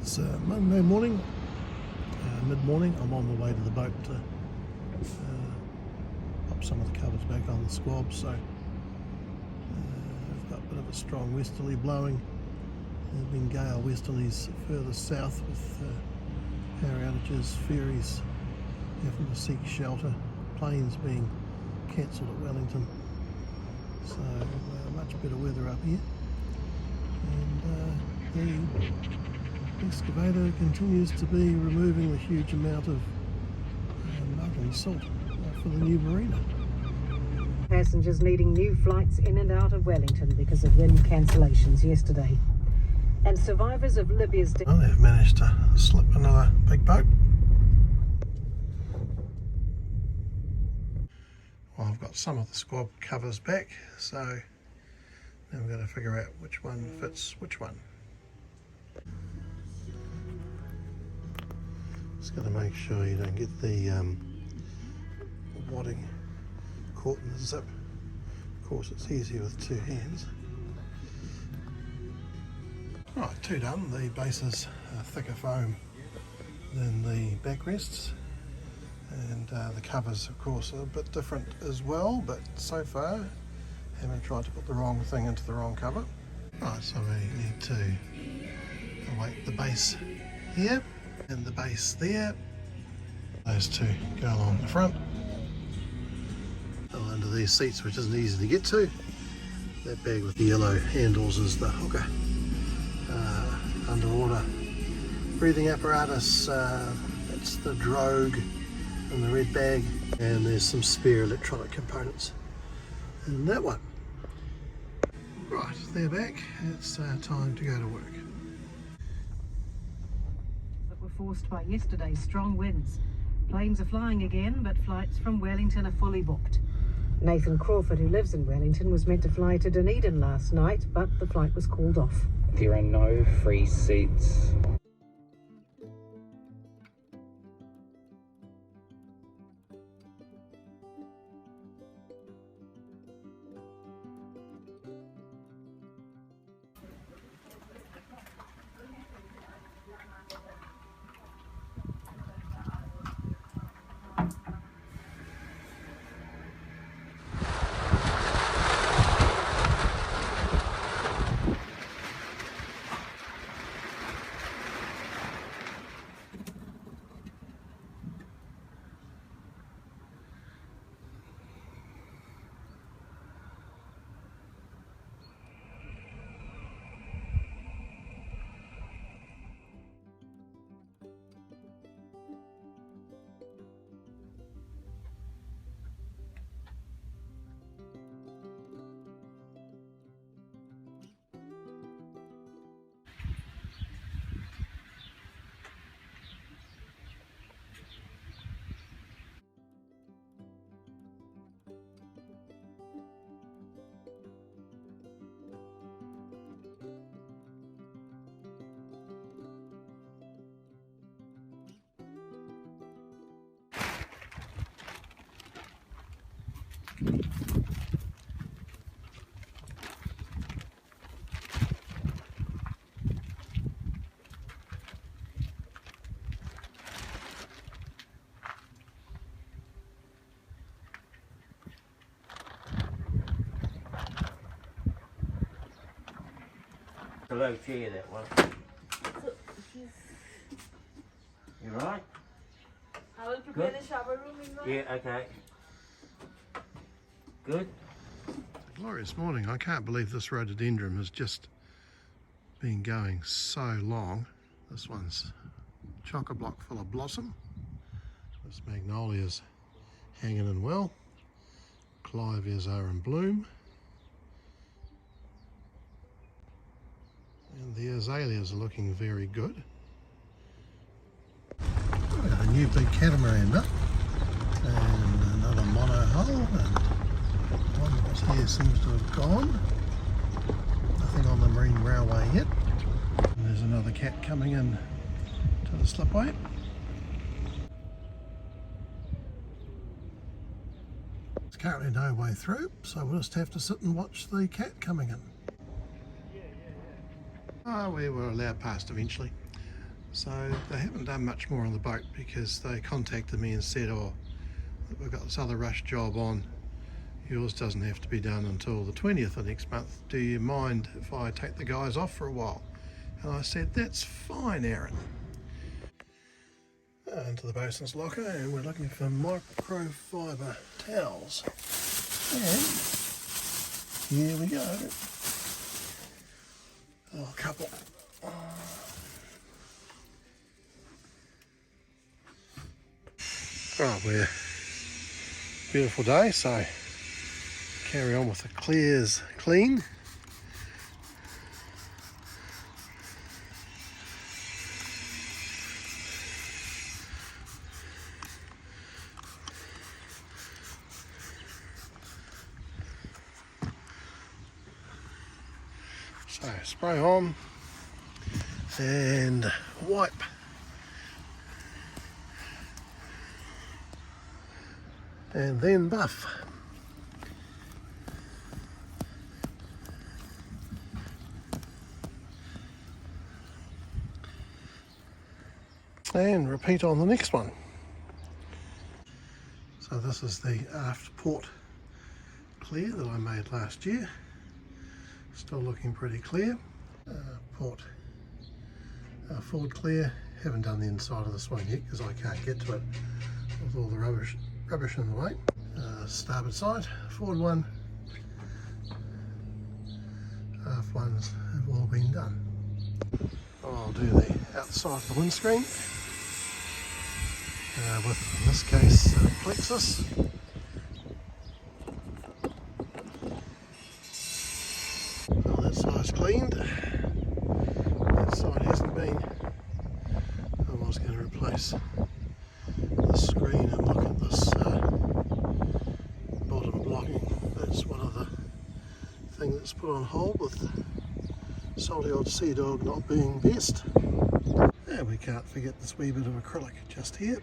It's Monday morning, mid-morning. I'm on the way to the boat to pop some of the covers back on the squab. So we've got a bit of a strong westerly blowing. There have been gale westerlies further south with power outages, ferries having to seek shelter, planes being cancelled at Wellington. So much better weather up here. And the excavator continues to be removing the huge amount of mud and salt for the new marina. Passengers needing new flights in and out of Wellington because of wind cancellations yesterday. And survivors of Libya's... Well, they've managed to slip another big boat. Well, I've got some of the squab covers back, so now we've got to figure out which one fits which one. Just got to make sure you don't get the wadding caught in the zip. Of course, it's easier with two hands. Right, two done. The base is thicker foam than the backrests, and the covers, of course, are a bit different as well, but so far haven't tried to put the wrong thing into the wrong cover. Right, so we need to await the base here and the base there. Those two go along the front. Go under these seats, which isn't easy to get to. That bag with the yellow handles is the hooker. Underwater breathing apparatus, that's the drogue in the red bag, and there's some spare electronic components in that one. Right, they're back. It's time to go to work. That were forced by yesterday's strong winds. Planes are flying again, but flights from Wellington are fully booked. Nathan Crawford, who lives in Wellington, was meant to fly to Dunedin last night, but the flight was called off. There are no free seats. A low chair, that one. You right? I will prepare the shower room in one. Yeah, okay. Good. Glorious morning. I can't believe this rhododendron has just been going so long. This one's chock-a-block full of blossom. This magnolia's hanging in well. Clivias are in bloom. And the azaleas are looking very good. We've got a new big catamaran up and another mono hull, and one that was here seems to have gone. Nothing on the marine railway yet. And there's another cat coming in to the slipway. There's currently no way through, so we'll just have to sit and watch the cat coming in. Oh, we were allowed past eventually. So they haven't done much more on the boat because they contacted me and said, oh, we've got this other rush job on, yours doesn't have to be done until the 20th of next month. Do you mind if I take the guys off for a while? And I said, that's fine, Aaron. Into the bosun's locker, and we're looking for microfiber towels. And here we go. Oh, a couple. Right, we're beautiful day, so carry on with the clears clean. So spray on and wipe. And then buff. And repeat on the next one. So this is the aft port clear that I made last year. Still looking pretty clear. Port forward clear. Haven't done the inside of this one yet because I can't get to it with all the rubbish in the way. Starboard side, forward one, aft ones have all been done. I'll do the outside of the windscreen with, in this case, plexus. Well, that side's cleaned. That side hasn't been. I was going to replace the screen and look at this bottom blocking. That's one of the things that's put on hold with salty old Sea Dog not being best. And we can't forget this wee bit of acrylic just here.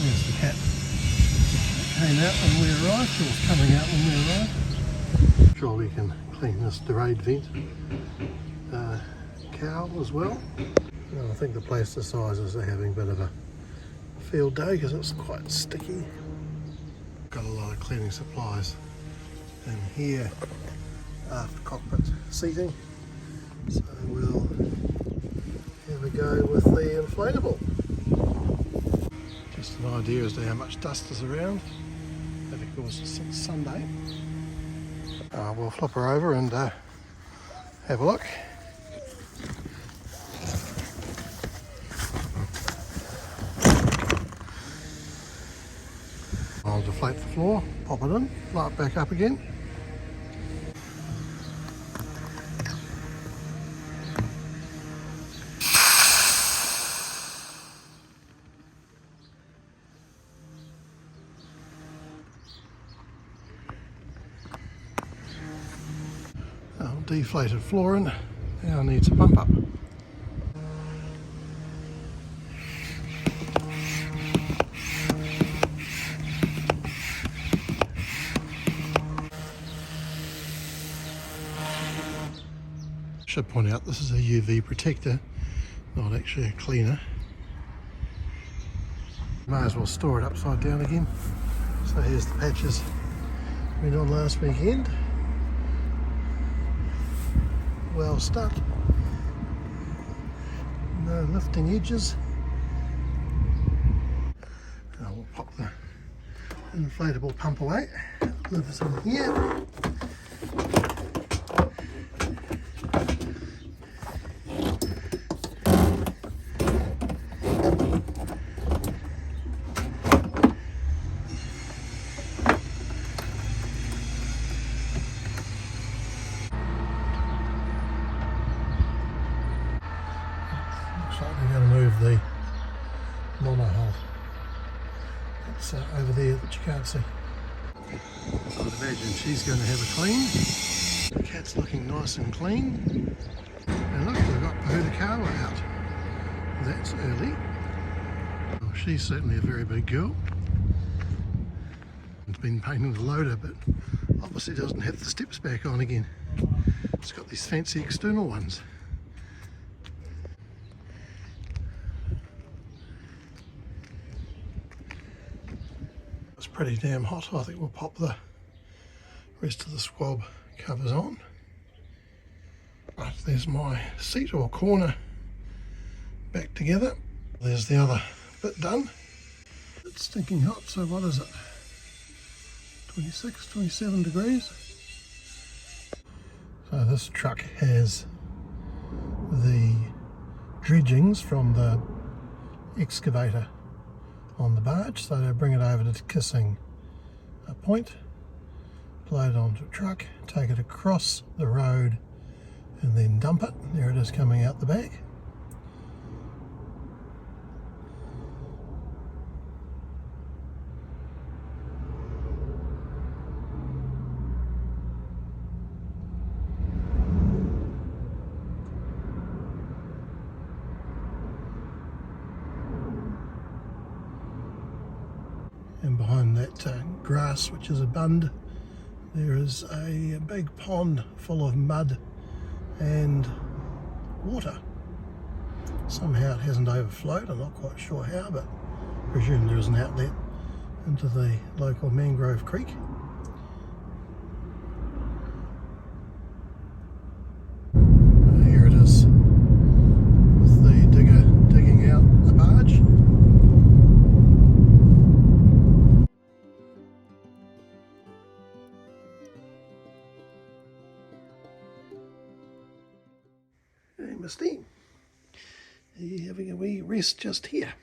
There's the cat. It came out when we arrived, or was coming out when we arrived. Sure, we can clean this delayed vent cowl as well. And I think the plasticizers are having a bit of a field day because it's quite sticky. Got a lot of cleaning supplies in here after cockpit seating. So we'll have a go with the inflatable. Just an idea as to how much dust is around. And of course it's Sunday. We'll flip her over and have a look. I'll deflate the floor, pop it in, light back up again. Deflated flooring now needs a pump up. Should point out this is a UV protector, not actually a cleaner. Might as well store it upside down again. So here's the patches went on last weekend. Well stuck, no lifting edges. We'll pop the inflatable pump away, lives in here. the monohull. It's over there that you can't see. I would imagine she's going to have a clean. The cat's looking nice and clean. And look, we've got Pahudakawa out. That's early. Well, she's certainly a very big girl. It's been painting the loader, but obviously doesn't have the steps back on again. It's got these fancy external ones. It's pretty damn hot. I think we'll pop the rest of the squab covers on. Right, there's my seat or corner back together. There's the other bit done. It's stinking hot, so what is it? 26, 27 degrees. So this truck has the dredgings from the excavator on the barge, so they bring it over to Kissing Point, load it onto a truck, take it across the road and then dump it. There it is coming out the back. And behind that grass, which is a bund, there is a big pond full of mud and water. Somehow it hasn't overflowed. I'm not quite sure how, but I presume there is an outlet into the local mangrove creek. Here it is with the digger digging out the barge. Hey, Misty, are you having a wee rest just here?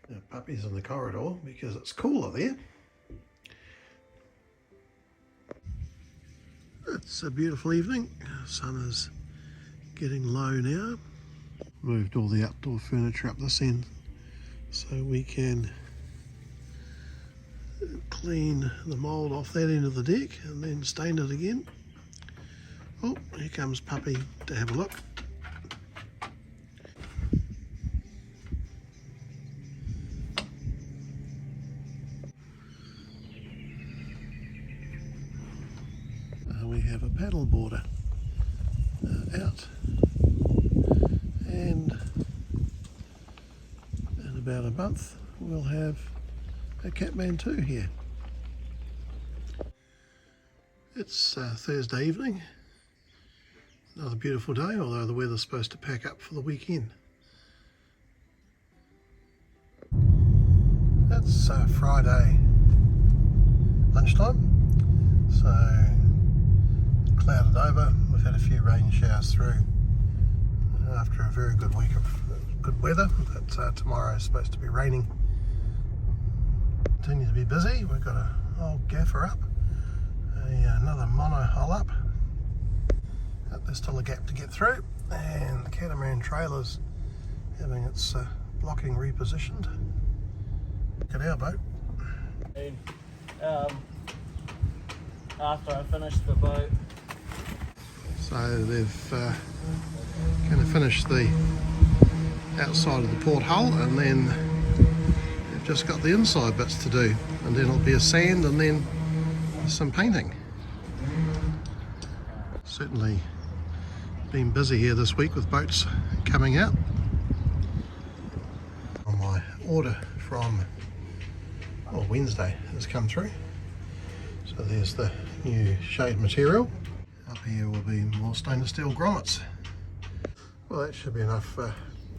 The puppy's in the corridor because it's cooler there. It's a beautiful evening. The sun is getting low now. Moved all the outdoor furniture up this end so we can clean the mould off that end of the deck and then stain it again. Oh, here comes Puppy to have a look. We have a paddle boarder out, and in about a month we'll have a CATMANTOO here. It's Thursday evening, another beautiful day, although the weather's supposed to pack up for the weekend. It's Friday lunchtime, so clouded over. We've had a few rain showers through after a very good week of good weather, but tomorrow is supposed to be raining. Continue to be busy. We've got a old gaffer up, another monohull up. There's still a gap to get through, and the catamaran trailer's having its blocking repositioned. Look at our boat. After I finish the boat. So they've going to finish the outside of the port hull, and then they've just got the inside bits to do, and then it'll be a sand and then some painting. Certainly been busy here this week with boats coming out. My order from Wednesday has come through, so there's the new shade material. Up here will be more stainless steel grommets. Well, that should be enough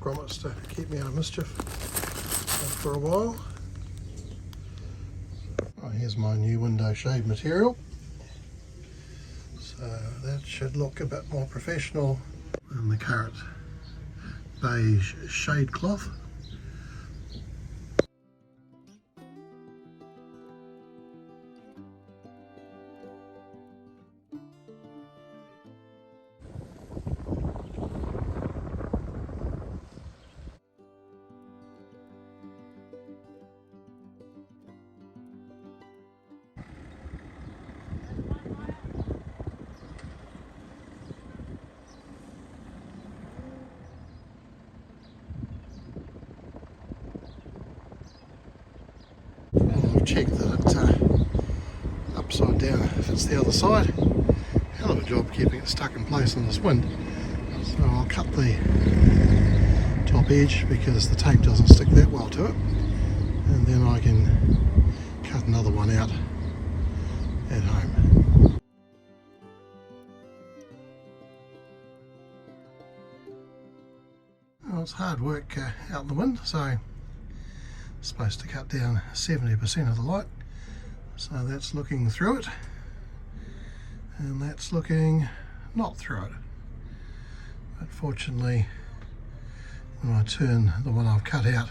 grommets to keep me out of mischief for a while. Well, here's my new window shade material. So that should look a bit more professional than the current beige shade cloth. check that it's upside down if it's the other side. Hell of a job keeping it stuck in place in this wind. So I'll cut the top edge because the tape doesn't stick that well to it, and then I can cut another one out at home. Well, it's hard work out in the wind, so I'm supposed to cut down 70% of the light, so that's looking through it, and that's looking not through it. But fortunately, when I turn the one I've cut out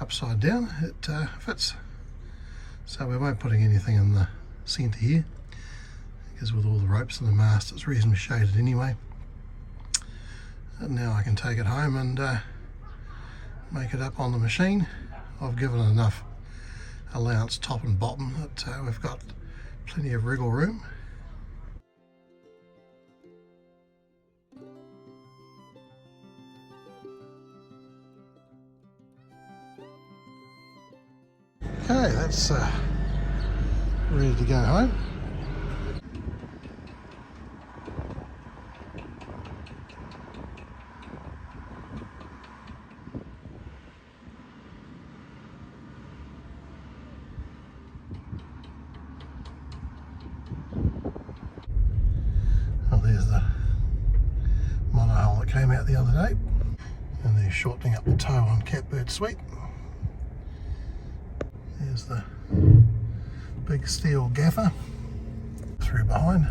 upside down, it fits. So we won't putting anything in the centre here, because with all the ropes and the mast it's reasonably shaded anyway. And now I can take it home and make it up on the machine. I've given it enough allowance top and bottom that we've got plenty of wriggle room. Okay, that's ready to go home. Oh, there's the monohull that came out the other day, and they're shortening up the tow on Catbird Suite. There's the big steel gaffer through behind.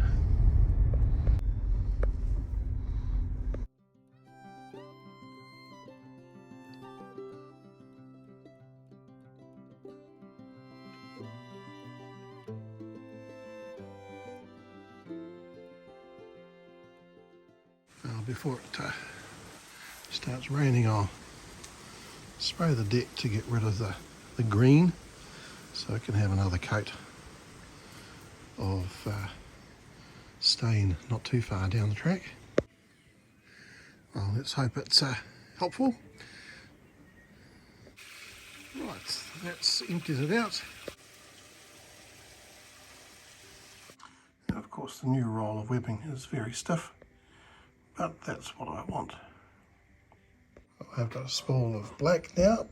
Before it starts raining, I'll spray the deck to get rid of the green, so it can have another coat of stain not too far down the track. Well, let's hope it's helpful. Right, that's emptied it out. Now, of course, the new roll of webbing is very stiff, but that's what I want. I've got a spool of black now.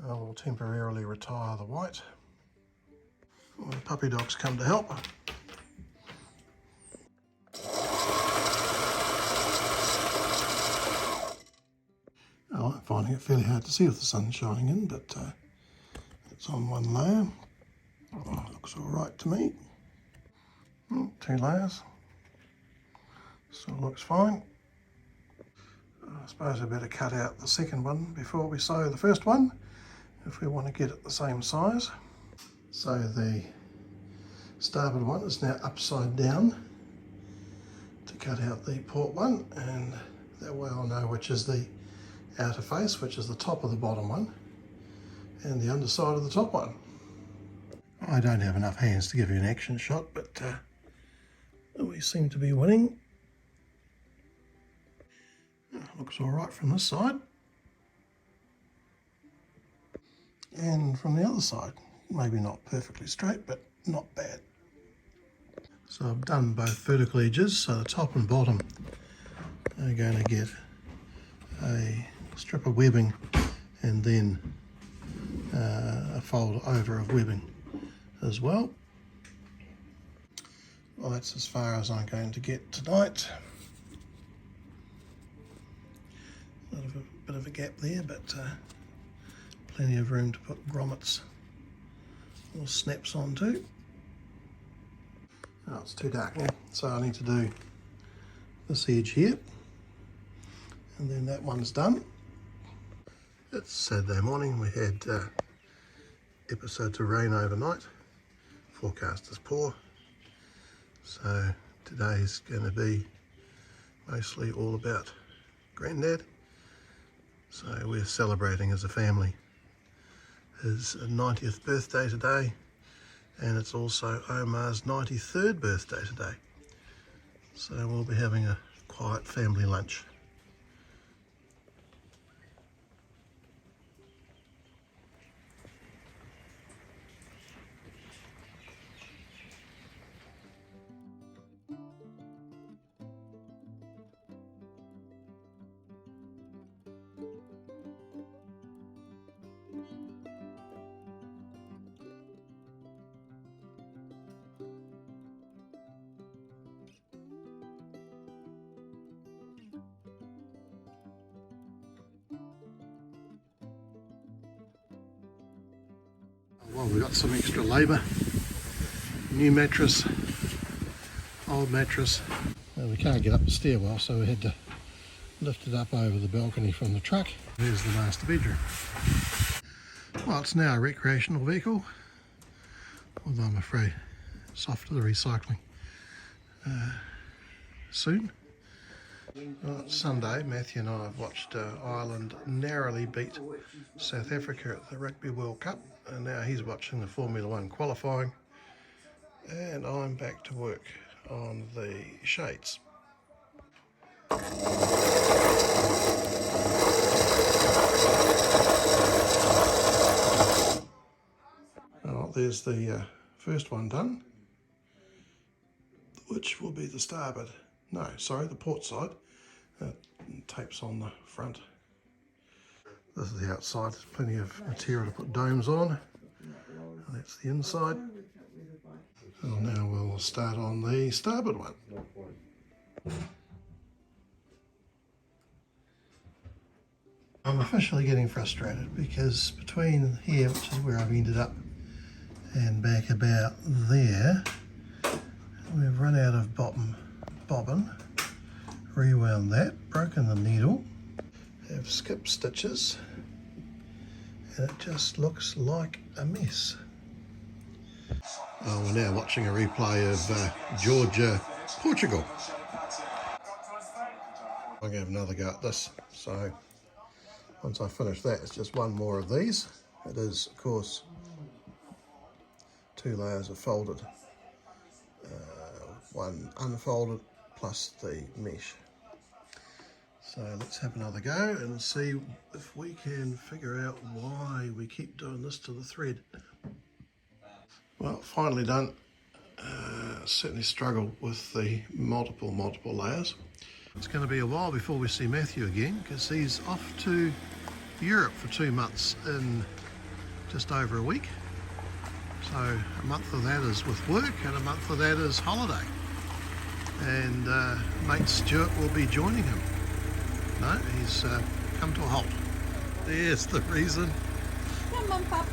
I will temporarily retire the white. Well, the puppy dog's come to help. Oh, I'm finding it fairly hard to see with the sun shining in, but it's on one layer. Oh, looks all right to me. 2 layers. Still looks fine. I suppose I better cut out the second one before we sew the first one, if we want to get it the same size. So the starboard one is now upside down to cut out the port one, and that way I'll know which is the outer face, which is the top of the bottom one, and the underside of the top one. I don't have enough hands to give you an action shot, but we seem to be winning. Looks all right from this side, and from the other side, maybe not perfectly straight, but not bad. So I've done both vertical edges, so the top and bottom are going to get a strip of webbing and then a fold over of webbing as well. Well, that's as far as I'm going to get tonight. A bit of a gap there, but plenty of room to put grommets or snaps onto. Oh, it's too dark now, so I need to do this edge here, and then that one's done. It's Saturday morning. We had episodes of rain overnight. Forecast is poor, so today's going to be mostly all about Granddad. So we're celebrating as a family his 90th birthday today, and it's also Omar's 93rd birthday today. So we'll be having a quiet family lunch. Well, we got some extra labour. New mattress, old mattress. Well, we can't get up the stairwell, so we had to lift it up over the balcony from the truck. There's the master bedroom. Well, it's now a recreational vehicle, although I'm afraid it's off to the recycling soon. Well, it's Sunday. Matthew and I have watched Ireland narrowly beat South Africa at the Rugby World Cup, and now he's watching the Formula 1 qualifying, and I'm back to work on the shades. Oh, there's the first one done, which will be the starboard. No, sorry, the port side. Tapes on the front. This is the outside. There's plenty of material to put domes on. And that's the inside. So now we'll start on the starboard one. I'm officially getting frustrated because between here, which is where I've ended up, and back about there, we've run out of bobbin, rewound that, broken the needle, have skipped stitches, and it just looks like a mess. Oh, we're now watching a replay of Georgia, Portugal. I'm going to have another go at this, so once I finish that, it's just one more of these. It is, of course, 2 layers of folded, one unfolded, plus the mesh. So let's have another go and see if we can figure out why we keep doing this to the thread. Well, finally done. Certainly struggled with the multiple layers. It's going to be a while before we see Matthew again because he's off to Europe for 2 months in just over a week. So a month of that is with work and a month of that is holiday. And Mate Stuart will be joining him. No, he's come to a halt. There's the reason. Come on, Pop.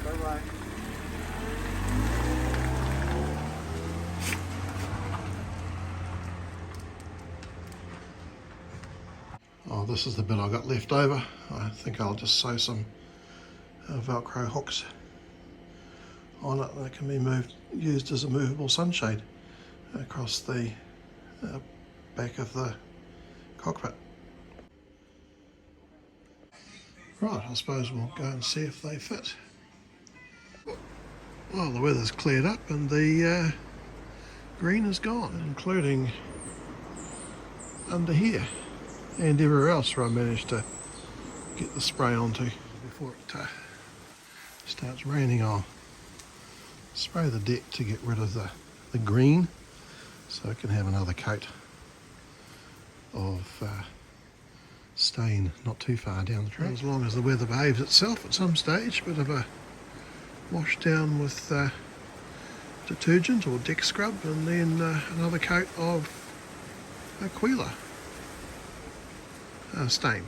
Bye-bye. Oh, this is the bit I got left over. I think I'll just sew some Velcro hooks on it that can be used as a movable sunshade across the back of the cockpit. Right, I suppose we'll go and see if they fit. Well, the weather's cleared up and the green is gone, including under here and everywhere else where I managed to get the spray onto. Before it starts raining, I'll spray the deck to get rid of the green so it can have another coat of stain not too far down the track. As long as the weather behaves itself at some stage, bit of a wash down with detergent or deck scrub, and then another coat of Aquila stain.